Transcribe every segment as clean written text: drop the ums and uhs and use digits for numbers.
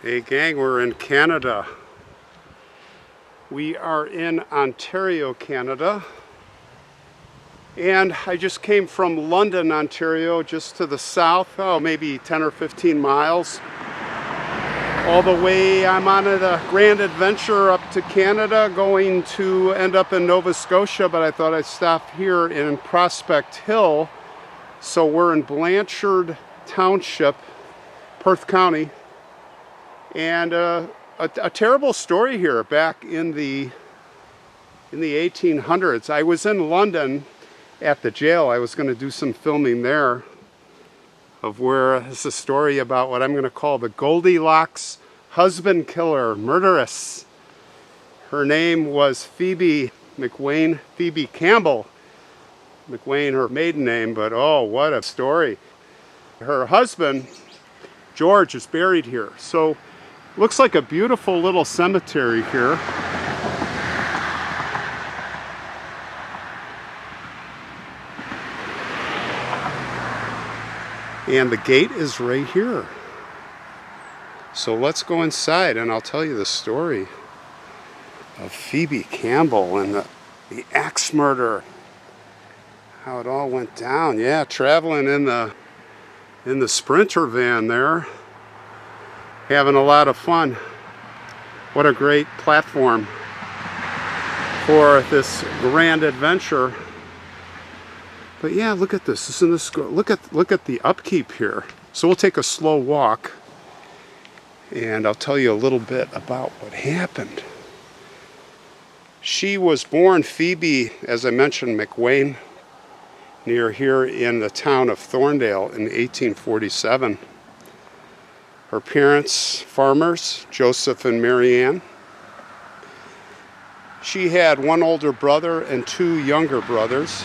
Hey gang, we're in Canada. We are in Ontario, Canada. And I just came from London, Ontario, just to the south, maybe 10 or 15 miles. All the way, I'm on a grand adventure up to Canada, going to end up in Nova Scotia, but I thought I'd stop here in Prospect Hill. So we're in Blanchard Township, Perth County. And a terrible story here back in the 1800s. I was in London at the jail. I was going to do some filming there of where it's a story about what I'm going to call the Goldilocks husband killer, murderess. Her name was Phoebe McWayne, Phoebe Campbell. McWayne, her maiden name, but oh, what a story. Her husband, George, is buried here. So looks like a beautiful little cemetery here. And the gate is right here. So let's go inside and I'll tell you the story of Phoebe Campbell and the axe murder. How it all went down. Yeah, traveling in the Sprinter van there. Having a lot of fun. What a great platform for this grand adventure. But yeah, look at this. Isn't this look at the upkeep here. So we'll take a slow walk and I'll tell you a little bit about what happened. She was born Phoebe, as I mentioned, McWayne, near here in the town of Thorndale in 1847. Her parents, farmers, Joseph and Mary Ann. She had one older brother and two younger brothers.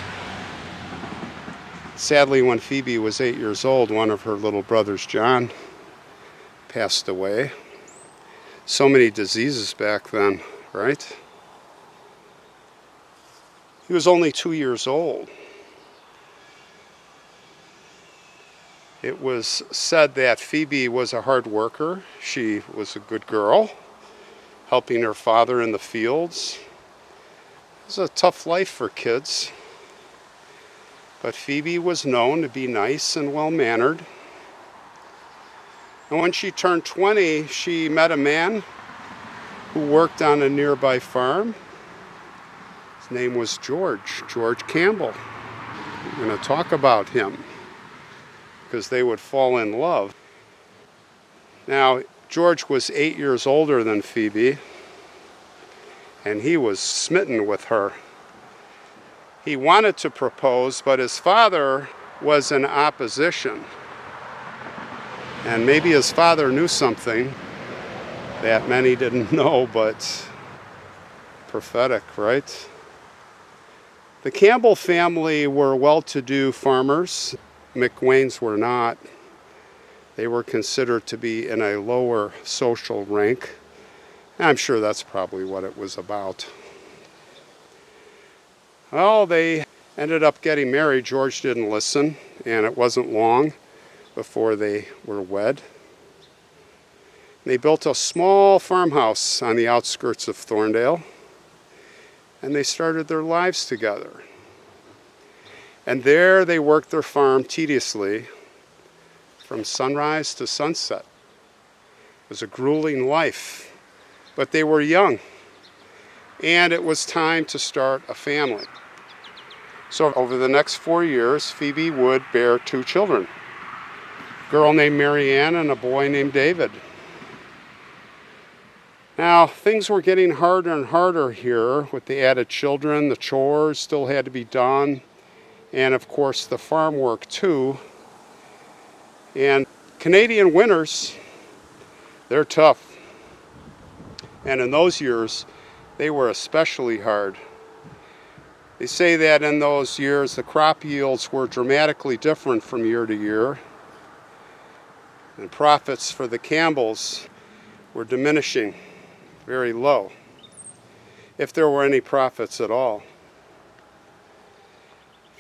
Sadly, when Phoebe was 8 years old, one of her little brothers, John, passed away. So many diseases back then, right? He was only 2 years old. It was said that Phoebe was a hard worker. She was a good girl, helping her father in the fields. It was a tough life for kids. But Phoebe was known to be nice and well-mannered. And when she turned 20, she met a man who worked on a nearby farm. His name was George Campbell. We're going to talk about him, because they would fall in love. Now, George was 8 years older than Phoebe, and he was smitten with her. He wanted to propose, but his father was in opposition. And maybe his father knew something that many didn't know, but prophetic, right? The Campbell family were well-to-do farmers. McWaynes were not. They were considered to be in a lower social rank. I'm sure that's probably what it was about. Well, they ended up getting married. George didn't listen, and it wasn't long before they were wed. They built a small farmhouse on the outskirts of Thorndale, and they started their lives together. And there they worked their farm tediously from sunrise to sunset. It was a grueling life, but they were young, and it was time to start a family. So over the next 4 years, Phoebe would bear 2 children, a girl named Mary Ann and a boy named David. Now, things were getting harder and harder here with the added children. The chores still had to be done. And of course the farm work too. And Canadian winters, they're tough. And in those years, they were especially hard. They say that in those years, the crop yields were dramatically different from year to year. And profits for the Campbells were diminishing, very low, if there were any profits at all.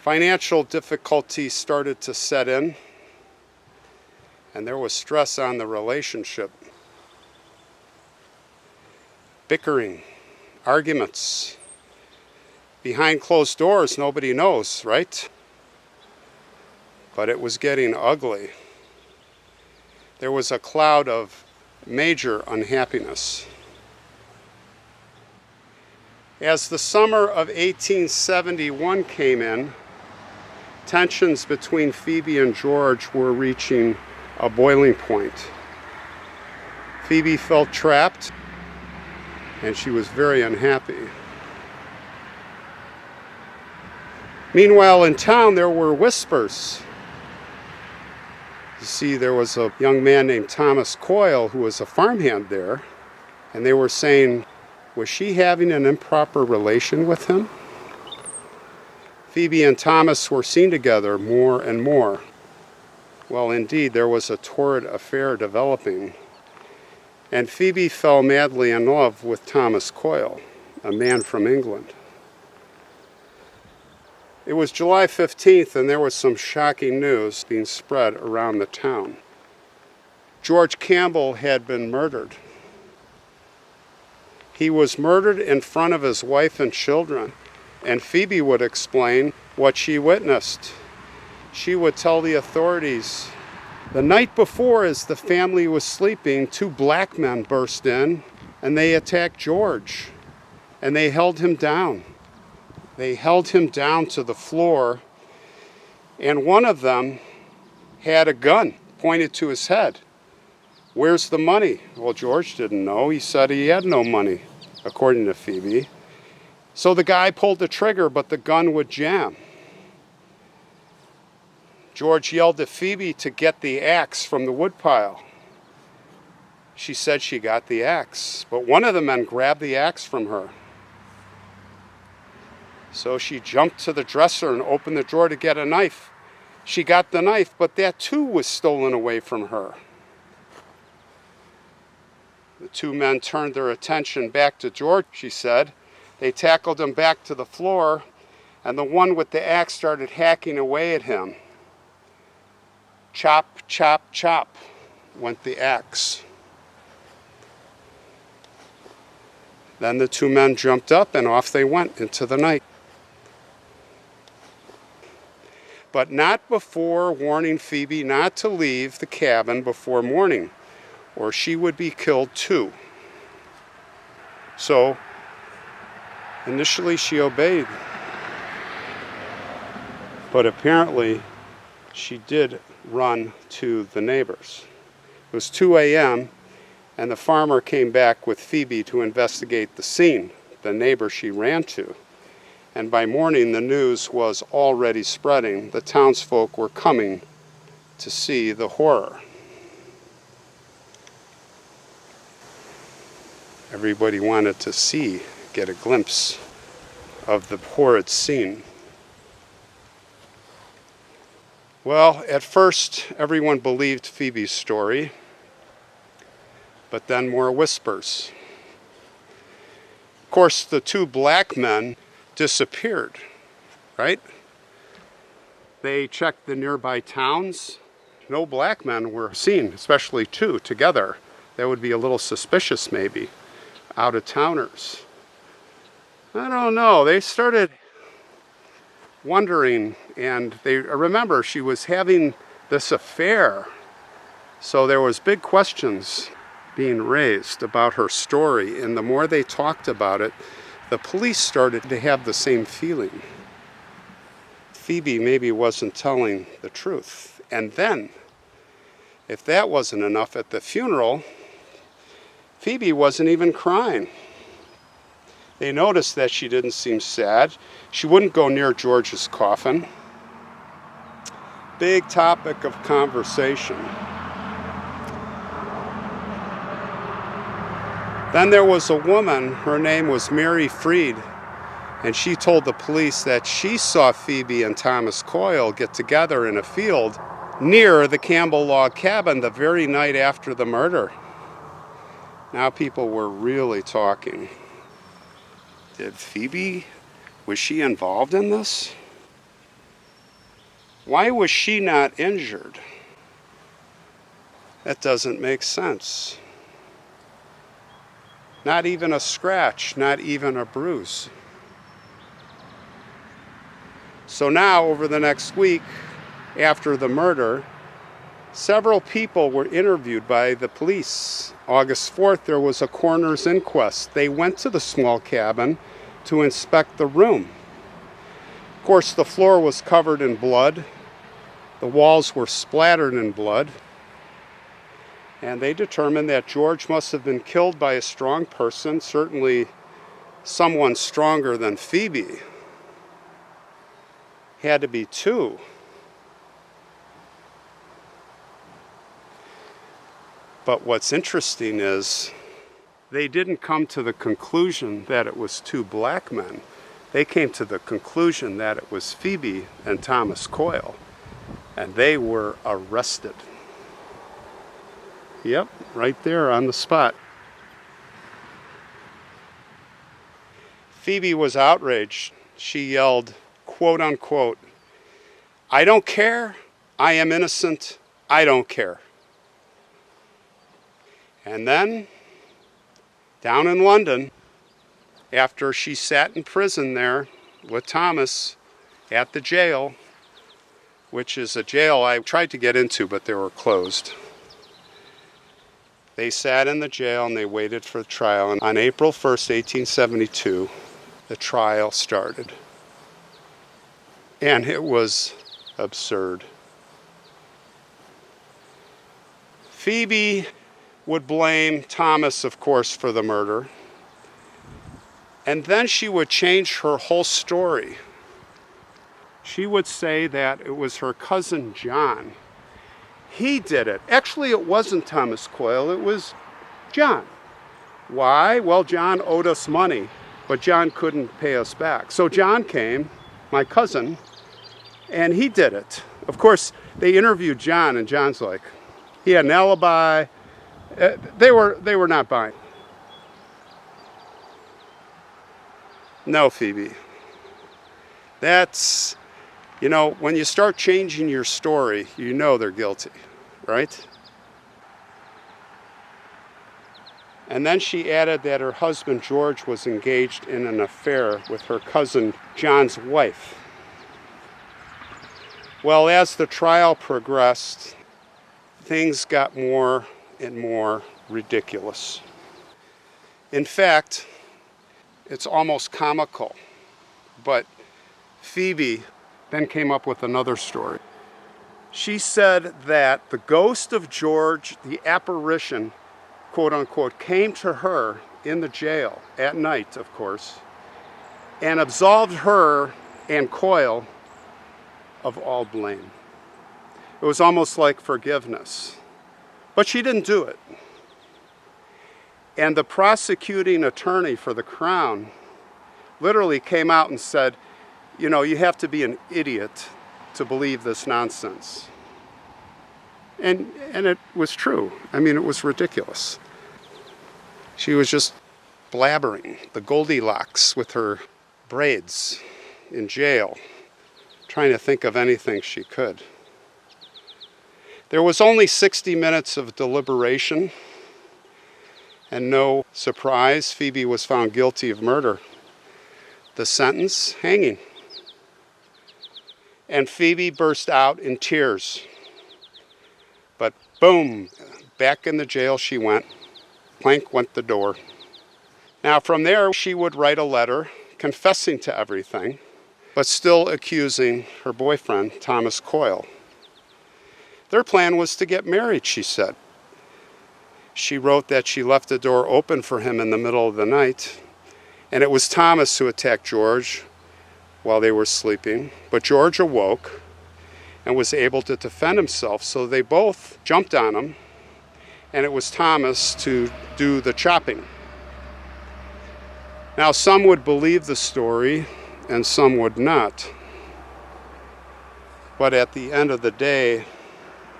Financial difficulties started to set in, and there was stress on the relationship. bickering, arguments. Behind closed doors, nobody knows, right? But it was getting ugly. There was a cloud of major unhappiness. As the summer of 1871 came in, tensions between Phoebe and George were reaching a boiling point. Phoebe felt trapped, and she was very unhappy. Meanwhile, in town, there were whispers. You see, there was a young man named Thomas Coyle who was a farmhand there, and they were saying, was she having an improper relation with him? Phoebe and Thomas were seen together more and more. Well, indeed, there was a torrid affair developing, and Phoebe fell madly in love with Thomas Coyle, a man from England. It was July 15th, and there was some shocking news being spread around the town. George Campbell had been murdered. He was murdered in front of his wife and children, and Phoebe would explain what she witnessed. She would tell the authorities, the night before, as the family was sleeping, 2 black men burst in, and they attacked George, and they held him down. They held him down to the floor, and one of them had a gun pointed to his head. Where's the money? Well, George didn't know. He said he had no money, according to Phoebe. So the guy pulled the trigger, but the gun would jam. George yelled at Phoebe to get the axe from the woodpile. She said she got the axe, but one of the men grabbed the axe from her. So she jumped to the dresser and opened the drawer to get a knife. She got the knife, but that too was stolen away from her. The 2 men turned their attention back to George, she said. They tackled him back to the floor, and the one with the axe started hacking away at him. Chop, chop, chop went the axe. Then the 2 men jumped up, and off they went into the night. But not before warning Phoebe not to leave the cabin before morning, or she would be killed too. So, initially she obeyed. But apparently, she did run to the neighbors. It was 2 a.m., and the farmer came back with Phoebe to investigate the scene, the neighbor she ran to. And by morning, the news was already spreading. The townsfolk were coming to see the horror. Everybody wanted to get a glimpse of the horrid scene. Well, at first, everyone believed Phoebe's story, but then more whispers. Of course, the 2 black men disappeared, right? They checked the nearby towns. No black men were seen, especially 2 together. That would be a little suspicious, maybe. Out-of-towners. I don't know. They started wondering, and they remember she was having this affair. So there was big questions being raised about her story, and the more they talked about it, the police started to have the same feeling. Phoebe maybe wasn't telling the truth. And then, if that wasn't enough, at the funeral, Phoebe wasn't even crying. They noticed that she didn't seem sad. She wouldn't go near George's coffin. Big topic of conversation. Then there was a woman, her name was Mary Freed, and she told the police that she saw Phoebe and Thomas Coyle get together in a field near the Campbell log cabin the very night after the murder. Now people were really talking. Did Phoebe, was she involved in this? Why was she not injured? That doesn't make sense. Not even a scratch, not even a bruise. So now, over the next week, after the murder, several people were interviewed by the police. August 4th, there was a coroner's inquest. They went to the small cabin to inspect the room. Of course, the floor was covered in blood. The walls were splattered in blood. And they determined that George must have been killed by a strong person, certainly someone stronger than Phoebe. Had to be two. But what's interesting is they didn't come to the conclusion that it was two black men. They came to the conclusion that it was Phoebe and Thomas Coyle, and they were arrested. Yep, right there on the spot. Phoebe was outraged. She yelled, quote unquote, "I don't care, I am innocent, I don't care." And then, down in London, after she sat in prison there with Thomas at the jail, which is a jail I tried to get into, but they were closed. They sat in the jail and they waited for the trial. And on April 1st, 1872, the trial started. And it was absurd. Phoebe would blame Thomas, of course, for the murder. And then she would change her whole story. She would say that it was her cousin John. He did it. Actually, it wasn't Thomas Coyle, it was John. Why? Well, John owed us money, but John couldn't pay us back. So John came, my cousin, and he did it. Of course, they interviewed John, and John's like, he had an alibi. They were not buying. No, Phoebe. That's, when you start changing your story, you know they're guilty, right? And then she added that her husband George was engaged in an affair with her cousin John's wife. Well, as the trial progressed, things got more and more ridiculous. In fact, it's almost comical, but Phoebe then came up with another story. She said that the ghost of George, the apparition, quote unquote, came to her in the jail at night, of course, and absolved her and Coyle of all blame. It was almost like forgiveness. But she didn't do it. And the prosecuting attorney for the Crown literally came out and said, you have to be an idiot to believe this nonsense. And it was true. It was ridiculous. She was just blabbering, the Goldilocks with her braids in jail, trying to think of anything she could. There was only 60 minutes of deliberation, and no surprise, Phoebe was found guilty of murder. The sentence, hanging. And Phoebe burst out in tears. But boom, back in the jail she went. Plank went the door. Now from there, she would write a letter confessing to everything, but still accusing her boyfriend, Thomas Coyle. Their plan was to get married, she said. She wrote that she left the door open for him in the middle of the night, and it was Thomas who attacked George while they were sleeping. But George awoke and was able to defend himself, so they both jumped on him, and it was Thomas to do the chopping. Now, some would believe the story, and some would not. But at the end of the day,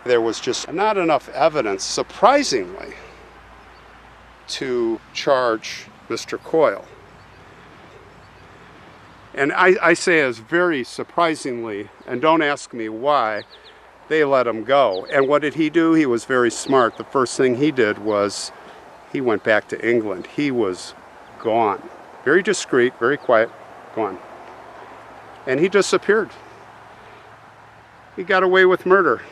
there was just not enough evidence, surprisingly, to charge Mr. Coyle. And I say as very surprisingly, and don't ask me why, they let him go. And what did he do? He was very smart. The first thing he did was He went back to England. He was gone. Very discreet, very quiet, gone. And he disappeared. He got away with murder.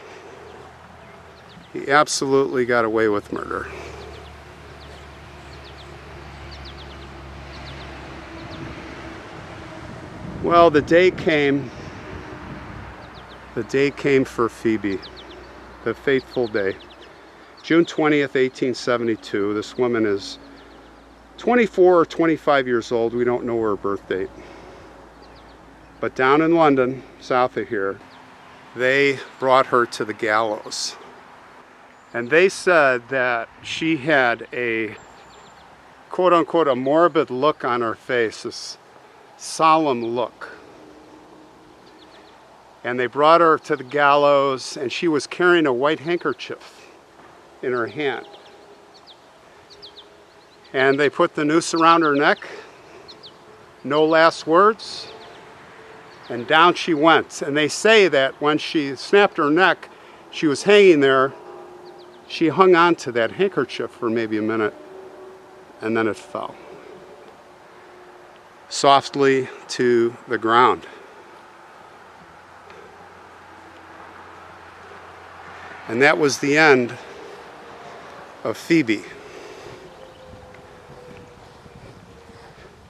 He absolutely got away with murder. Well, the day came for Phoebe, the fateful day. June 20th, 1872. This woman is 24 or 25 years old. We don't know her birth date. But down in London, south of here, they brought her to the gallows. And they said that she had a, quote unquote, a morbid look on her face, this solemn look. And they brought her to the gallows, and she was carrying a white handkerchief in her hand. And they put the noose around her neck, no last words, and down she went. And they say that when she snapped her neck, she was hanging there. She hung on to that handkerchief for maybe a minute, and then it fell softly to the ground. And that was the end of Phoebe.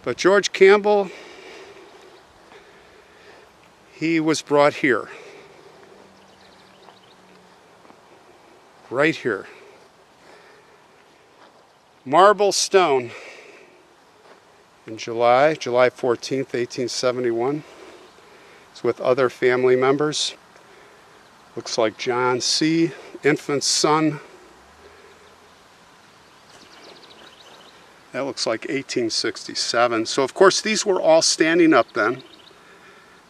But George Campbell, he was brought here. Right here. Marble stone in July 14th, 1871. It's with other family members. Looks like John C., infant son. That looks like 1867. So of course these were all standing up then.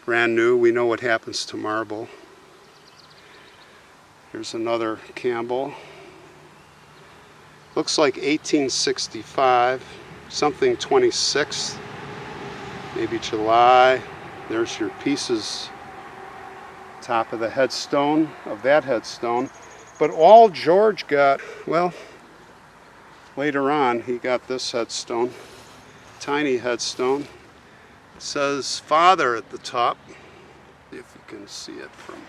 Brand new. We know what happens to marble. Here's another Campbell. Looks like 1865, something 26th, maybe July. There's your pieces, top of the headstone, of that headstone. But all George got, well, later on he got this headstone, tiny headstone. It says Father at the top, if you can see it from.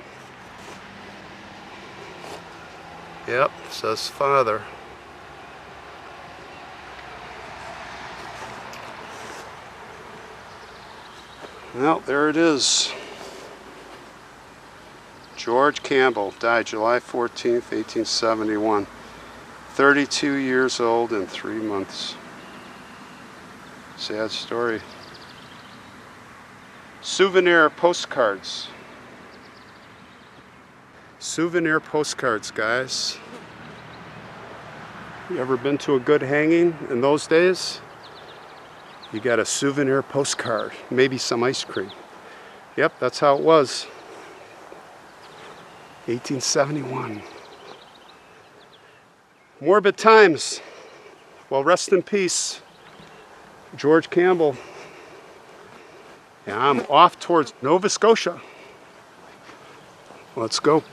Yep, it says Father. Well, there it is. George Campbell died July 14th, 1871. 32 years old and 3 months. Sad story. Souvenir postcards. Souvenir postcards, guys. You ever been to a good hanging in those days? You got a souvenir postcard, maybe some ice cream. Yep, that's how it was. 1871. Morbid times. Well, rest in peace, George Campbell. Yeah, I'm off towards Nova Scotia. Let's go.